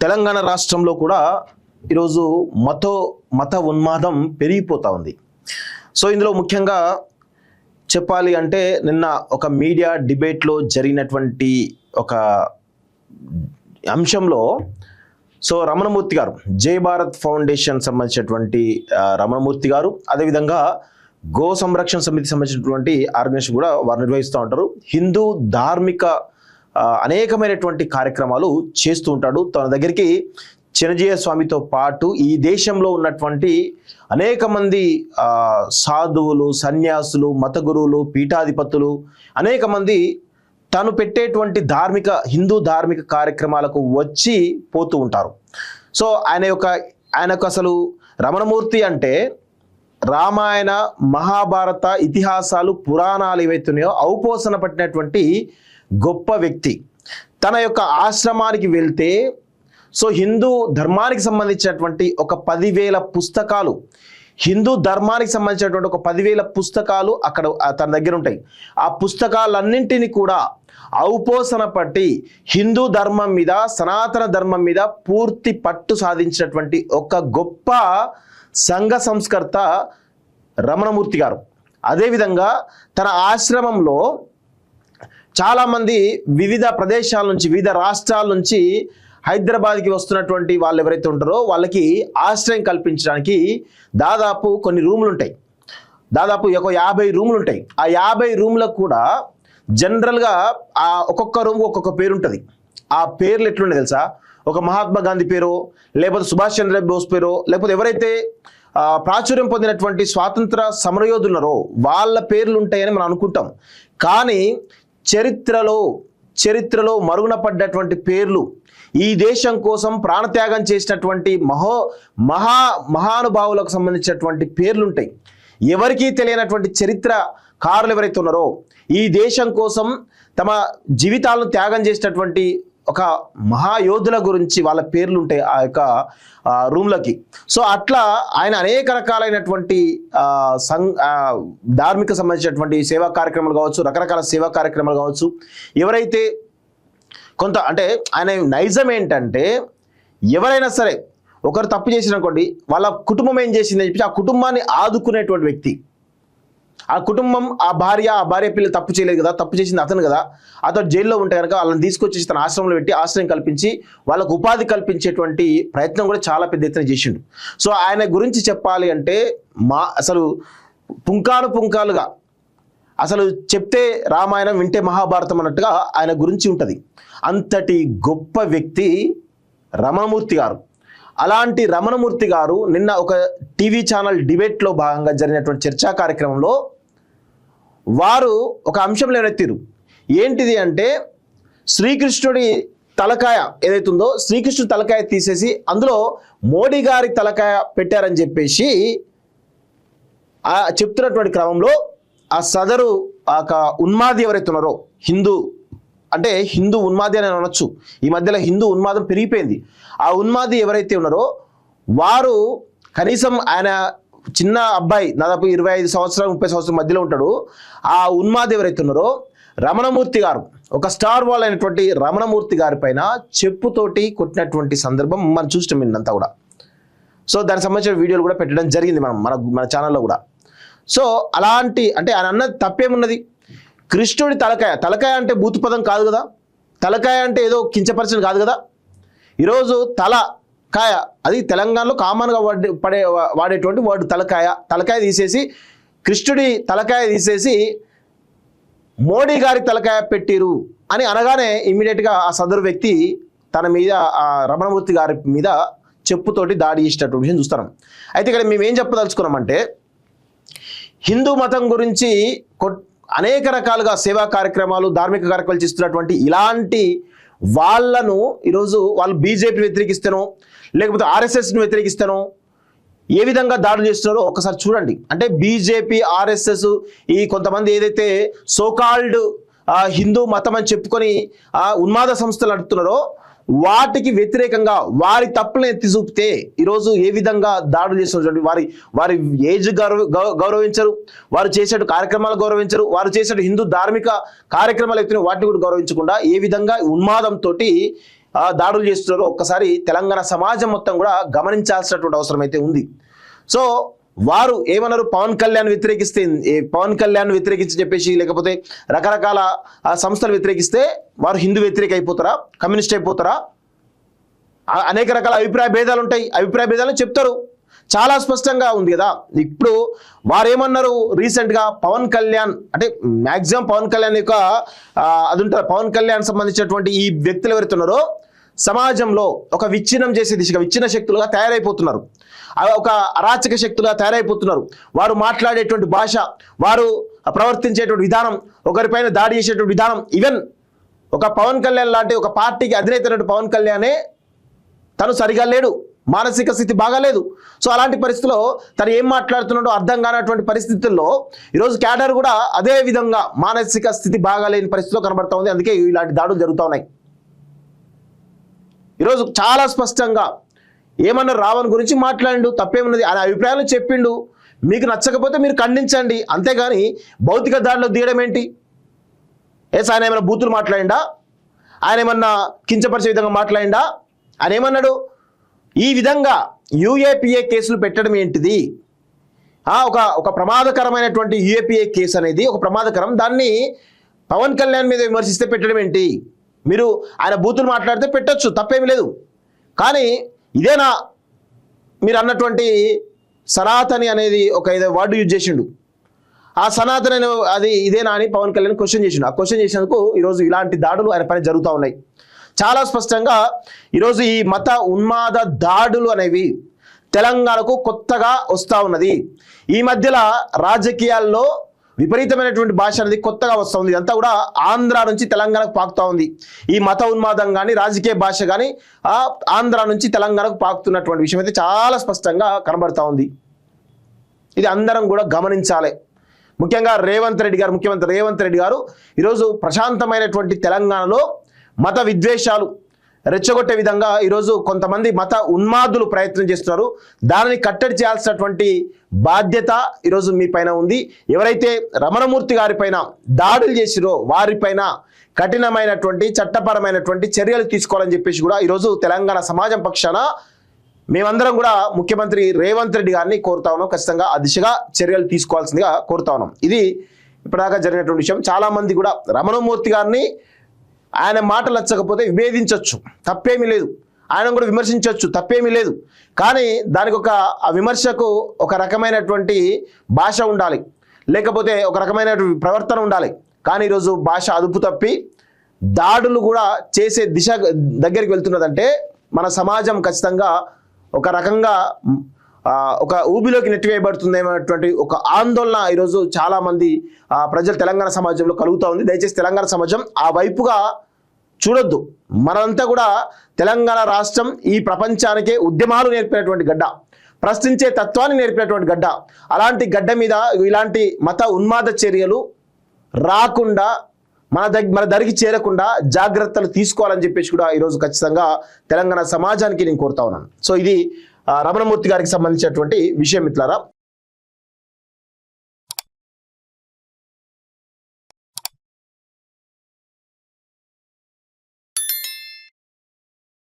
తెలంగాణ రాష్ట్రంలో కూడా ఈరోజు మత ఉన్మాదం పెరిగిపోతూ ఉంది. సో ఇందులో ముఖ్యంగా చెప్పాలి అంటే నిన్న ఒక మీడియా డిబేట్లో జరిగినటువంటి ఒక అంశంలో రమణమూర్తి గారు, జై భారత్ ఫౌండేషన్ సంబంధించినటువంటి రమణమూర్తి గారు, అదేవిధంగా గో సంరక్షణ సమితి సంబంధించినటువంటి ఆర్గనైజేషన్ కూడా వారు నిర్వహిస్తూ ఉంటారు. హిందూ ధార్మిక అనేకమైనటువంటి కార్యక్రమాలు చేస్తూ ఉంటాడు. తన దగ్గరికి చిరంజీవి స్వామితో పాటు ఈ దేశంలో ఉన్నటువంటి అనేక మంది సాధువులు, సన్యాసులు, మత గురువులు, పీఠాధిపతులు అనేక మంది తను పెట్టేటువంటి హిందూ ధార్మిక కార్యక్రమాలకు వచ్చి పోతూ ఉంటారు. సో ఆయనకు అసలు రమణమూర్తి అంటే రామాయణ, మహాభారత ఇతిహాసాలు, పురాణాలు ఏవైతున్నాయో ఔపోసన పట్టినటువంటి గొప్ప వ్యక్తి. తన యొక్క ఆశ్రమానికి వెళ్తే హిందూ ధర్మానికి సంబంధించినటువంటి ఒక 10,000 పుస్తకాలు, హిందూ ధర్మానికి సంబంధించినటువంటి ఒక 10,000 పుస్తకాలు అక్కడ తన దగ్గర ఉంటాయి. ఆ పుస్తకాలన్నింటినీ కూడా ఔపోసన పట్టి హిందూ ధర్మం మీద, సనాతన ధర్మం మీద పూర్తి పట్టు సాధించినటువంటి ఒక గొప్ప సంఘ సంస్కర్త రమణమూర్తి గారు. అదేవిధంగా తన ఆశ్రమంలో చాలామంది వివిధ ప్రదేశాల నుంచి, వివిధ రాష్ట్రాల నుంచి హైదరాబాద్కి వస్తున్నటువంటి వాళ్ళు ఎవరైతే ఉంటారో వాళ్ళకి ఆశ్రయం కల్పించడానికి దాదాపు కొన్ని రూములు ఉంటాయి. దాదాపు ఒక 50 రూములు ఉంటాయి. ఆ 50 రూములకు కూడా జనరల్గా ఒక్కొక్క రూమ్ ఒక్కొక్క పేరు ఉంటుంది. ఆ పేర్లు ఎట్లుండే తెలుసా? ఒక మహాత్మా గాంధీ పేరు, లేకపోతే సుభాష్ చంద్ర బోస్ పేరు, లేకపోతే ఎవరైతే ప్రాచుర్యం పొందినటువంటి స్వాతంత్ర సమరయోధులున్నారో వాళ్ళ పేర్లు ఉంటాయని మనం అనుకుంటాం. కానీ చరిత్రలో మరుగున పడ్డటువంటి పేర్లు, ఈ దేశం కోసం ప్రాణత్యాగం చేసినటువంటి మహానుభావులకు సంబంధించినటువంటి పేర్లుంటాయి. ఎవరికీ తెలియనటువంటి చరిత్రకారులు ఎవరైతే ఉన్నారో, ఈ దేశం కోసం తమ జీవితాలను త్యాగం చేసినటువంటి ఒక మహాయోధుల గురించి వాళ్ళ పేర్లు ఉంటాయి ఆ యొక్క రూమ్లకి. సో అట్లా ఆయన అనేక రకాలైనటువంటి ధార్మిక సంబంధించినటువంటి సేవా కార్యక్రమాలు కావచ్చు, రకరకాల సేవా కార్యక్రమాలు కావచ్చు. ఎవరైతే కొంత అంటే ఆయన నైజం ఏంటంటే, ఎవరైనా సరే ఒకరు తప్పు చేసిననుకోండి, వాళ్ళ కుటుంబం ఏం చేసిందని చెప్పి ఆ కుటుంబాన్ని ఆదుకునేటువంటి వ్యక్తి. ఆ కుటుంబం, ఆ భార్య పిల్లలు తప్పు చేయలేదు కదా, తప్పు చేసింది అతను కదా, అతను జైల్లో ఉంటే కనుక వాళ్ళని తీసుకొచ్చేసి తన ఆశ్రమంలో పెట్టి ఆశ్రయం కల్పించి వాళ్ళకు ఉపాధి కల్పించేటువంటి ప్రయత్నం కూడా చాలా పెద్ద ఎత్తున చేసిండు. సో ఆయన గురించి చెప్పాలి అంటే అసలు పుంకాలుగా అసలు చెప్తే రామాయణం, వింటే మహాభారతం అన్నట్టుగా ఆయన గురించి ఉంటుంది. అంతటి గొప్ప వ్యక్తి రమణమూర్తి గారు. అలాంటి రమణమూర్తి గారు నిన్న ఒక టీవీ ఛానల్ డిబేట్లో భాగంగా జరిగినటువంటి చర్చా కార్యక్రమంలో వారు ఒక అంశం లేవనెత్తిరు. ఏంటిది అంటే, శ్రీకృష్ణుడి తలకాయ ఏదైతుందో, శ్రీకృష్ణుడి తలకాయ తీసేసి అందులో మోడీ గారి తలకాయ పెట్టారని చెప్పేసి చెప్తున్నటువంటి క్రమంలో ఆ సదరు ఉన్మాది ఎవరైతే ఉన్నారో, హిందూ ఉన్మాది అని అనొచ్చు. ఈ మధ్యలో హిందూ ఉన్మాదం పెరిగిపోయింది. ఆ ఉన్మాది ఎవరైతే ఉన్నారో వారు కనీసం ఆయన చిన్న అబ్బాయి, దాదాపు 25 సంవత్సరాలు 30 సంవత్సరాల మధ్యలో ఉంటాడు. ఆ ఉన్మాది ఎవరైతే ఉన్నారో రమణమూర్తి గారు, ఒక స్టార్ వాల్ అయినటువంటి రమణమూర్తి గారి పైన చెప్పుతోటి కొట్టినటువంటి సందర్భం మనం చూసినాం నిన్నంతా కూడా. సో దానికి సంబంధించిన వీడియోలు కూడా పెట్టడం జరిగింది మన ఛానల్లో కూడా. సో అలాంటి అంటే ఆయన అన్నది తప్పేమున్నది? కృష్ణుడి తలకాయ అంటే భూతపదం కాదు కదా, తలకాయ అంటే ఏదో కించపరచడం కాదు కదా. ఈరోజు తలకాయ అది తెలంగాణలో కామన్గా వాడేటువంటి వర్డ్ తలకాయ తీసేసి, కృష్ణుడి తలకాయ తీసేసి మోడీ గారి తలకాయ పెట్టిరు అని అనగానే ఇమ్మీడియట్గా ఆ సదరు వ్యక్తి తన మీద, ఆ రమణమూర్తి గారి మీద చెప్పుతోటి దాడి చేసినటువంటి విషయం చూస్తున్నాం. అయితే ఇక్కడ మేము ఏం చెప్పదలుచుకున్నామంటే, హిందూ మతం గురించి అనేక రకాలుగా సేవా కార్యక్రమాలు, ధార్మిక కార్యక్రమాలు చేస్తున్నటువంటి ఇలాంటి వాళ్ళను ఈరోజు వాళ్ళు బీజేపీ వ్యతిరేకిస్తానో, లేకపోతే ఆర్ఎస్ఎస్ను వ్యతిరేకిస్తానో ఏ విధంగా దాడులు చేస్తున్నారో ఒకసారి చూడండి. అంటే బీజేపీ, ఆర్ఎస్ఎస్, ఈ కొంతమంది ఏదైతే సోకాల్డ్ హిందూ మతం అని చెప్పుకొని ఉన్మాద సంస్థలు నడుపుతున్నారో వాటికి వ్యతిరేకంగా వారి తప్పులను ఎత్తి చూపితే ఈరోజు ఏ విధంగా దాడులు చేస్తున్నారు. వారి ఏజ్ గౌరవించరు, వారు చేసే కార్యక్రమాలు గౌరవించరు, వారు చేసే హిందూ ధార్మిక కార్యక్రమాలు అయితే వాటిని కూడా గౌరవించకుండా ఏ విధంగా ఉన్మాదంతో దాడులు చేస్తున్నారో ఒక్కసారి తెలంగాణ సమాజం మొత్తం కూడా గమనించాల్సినటువంటి అవసరం అయితే ఉంది. సో వారు ఏమన్నారు, పవన్ కళ్యాణ్ వ్యతిరేకిస్తే, పవన్ కళ్యాణ్ వ్యతిరేకించి చెప్పేసి లేకపోతే రకరకాల సంస్థలు వ్యతిరేకిస్తే వారు హిందూ వ్యతిరేక అయిపోతారా, కమ్యూనిస్ట్ అయిపోతారా? అనేక రకాల అభిప్రాయ భేదాలు ఉంటాయి. అభిప్రాయ భేదాలను చెప్తారు, చాలా స్పష్టంగా ఉంది కదా. ఇప్పుడు వారు ఏమన్నారు రీసెంట్గా, పవన్ కళ్యాణ్ అంటే మ్యాక్సిమం పవన్ కళ్యాణ్ యొక్క అది ఉంటారు, పవన్ కళ్యాణ్ సంబంధించినటువంటి ఈ వ్యక్తులు ఎవరుతున్నారో సమాజంలో ఒక విచ్ఛిన్నం చేసే దిశగా విచ్ఛిన్న శక్తులుగా తయారైపోతున్నారు, ఒక అరాచక శక్తులుగా తయారైపోతున్నారు. వారు మాట్లాడేటువంటి భాష, వారు ప్రవర్తించేటువంటి విధానం, ఒకరిపైన దాడి చేసేటువంటి విధానం, ఈవెన్ ఒక పవన్ కళ్యాణ్ లాంటి ఒక పార్టీకి అధినేత పవన్ కళ్యాణే తను సరిగా లేడు, మానసిక స్థితి బాగాలేదు. సో అలాంటి పరిస్థితుల్లో తను ఏం మాట్లాడుతున్నాడో అర్థం కానటువంటి పరిస్థితుల్లో ఈరోజు క్యాడర్ కూడా అదే విధంగా మానసిక స్థితి బాగాలేని పరిస్థితిలో కనబడతా ఉంది. అందుకే ఇలాంటి దాడులు జరుగుతూ ఉన్నాయి. ఈరోజు చాలా స్పష్టంగా ఏమన్నారు, రావణ్ గురించి మాట్లాడిండు, తప్పేమున్నది, ఆయన అభిప్రాయాలు చెప్పిండు, మీకు నచ్చకపోతే మీరు ఖండించండి, అంతేగాని భౌతిక దాడిలో దిగడం ఏంటి? ఆయన ఏమైనా బూతులు మాట్లాడిండా, ఆయన ఏమన్నా కించపరిచే విధంగా మాట్లాడిండా? ఆయన ఏమన్నాడు? ఈ విధంగా యూఏపీఏ కేసులు పెట్టడం ఏంటిది? ఒక ప్రమాదకరమైనటువంటి యూఏపీఏ కేసు అనేది ఒక ప్రమాదకరం, దాన్ని పవన్ కళ్యాణ్ మీద విమర్శిస్తే పెట్టడం ఏంటి? మీరు ఆయన బూతులు మాట్లాడితే పెట్టొచ్చు, తప్పేమీ లేదు. కానీ ఇదేనా మీరు అన్నటువంటి సనాతని అనేది ఒక ఏదో వర్డ్ యూజ్ చేసిండు, ఆ సనాతన అది ఇదేనా అని పవన్ కళ్యాణ్ క్వశ్చన్ చేసిండు. ఆ క్వశ్చన్ చేసినందుకు ఈరోజు ఇలాంటి దాడులు ఆయన పైన జరుగుతూ ఉన్నాయి. చాలా స్పష్టంగా ఈరోజు ఈ మత ఉన్మాద దాడులు అనేవి తెలంగాణకు కొత్తగా వస్తూ ఉన్నది. ఈ మధ్యలో రాజకీయాల్లో విపరీతమైనటువంటి భాష అనేది కొత్తగా వస్తూ ఉంది. ఇదంతా కూడా ఆంధ్ర నుంచి తెలంగాణకు పాకుతూ ఉంది. ఈ మత ఉన్మాదం కానీ రాజకీయ భాష కానీ ఆంధ్ర నుంచి తెలంగాణకు పాకుతున్నటువంటి విషయం అయితే చాలా స్పష్టంగా కనబడతా ఉంది. ఇది అందరం కూడా గమనించాలి. ముఖ్యంగా ముఖ్యమంత్రి రేవంత్ రెడ్డి గారు ఈరోజు ప్రశాంతమైనటువంటి తెలంగాణలో మత విద్వేషాలు రెచ్చగొట్టే విధంగా ఈరోజు కొంతమంది మత ఉన్మాదులు ప్రయత్నం చేస్తున్నారు. దానిని కట్టడి చేయాల్సినటువంటి బాధ్యత ఈరోజు మీ పైన ఉంది. ఎవరైతే రమణమూర్తి గారి పైన దాడులు చేసిరో వారిపైన కఠినమైనటువంటి చట్టపరమైనటువంటి చర్యలు తీసుకోవాలని చెప్పేసి కూడా ఈరోజు తెలంగాణ సమాజం పక్షాన మేమందరం కూడా ముఖ్యమంత్రి రేవంత్ రెడ్డి గారిని కోరుతా ఉన్నాం. ఖచ్చితంగా ఆ దిశగా చర్యలు తీసుకోవాల్సిందిగా కోరుతా ఉన్నాం. ఇది ఇప్పటిదాకా జరిగినటువంటి విషయం. చాలామంది కూడా రమణమూర్తి గారిని ఆయన మాటలు నచ్చకపోతే విభేదించవచ్చు, తప్పేమీ లేదు. ఆయన కూడా విమర్శించవచ్చు, తప్పేమీ లేదు. కానీ దానికి ఆ విమర్శకు ఒక రకమైనటువంటి భాష ఉండాలి, లేకపోతే ఒక రకమైనటువంటి ప్రవర్తన ఉండాలి. కానీ ఈరోజు భాష అదుపు తప్పి దాడులు కూడా చేసే దిశ దగ్గరికి వెళ్తున్నదంటే మన సమాజం ఖచ్చితంగా ఒక రకంగా ఒక ఊబిలోకి నెట్టివేయబడుతుందేమనేటువంటి ఒక ఆందోళన ఈరోజు చాలామంది ప్రజలు తెలంగాణ సమాజంలో కలుగుతూ ఉంది. దయచేసి తెలంగాణ సమాజం ఆ వైపుగా చూడొద్దు. మనంతా కూడా తెలంగాణ రాష్ట్రం ఈ ప్రపంచానికే ఉద్యమాలు నేర్పినటువంటి గడ్డ, ప్రశ్నించే తత్వాన్ని నేర్పినటువంటి గడ్డ. అలాంటి గడ్డ మీద ఇలాంటి మత ఉన్మాద చర్యలు రాకుండా మన దరికి చేరకుండా జాగ్రత్తలు తీసుకోవాలని చెప్పేసి కూడా ఈరోజు ఖచ్చితంగా తెలంగాణ సమాజానికి నేను కోరుతా ఉన్నాను. సో ఇది రమణమూర్తి గారికి సంబంధించినటువంటి విషయం మిత్రులారా.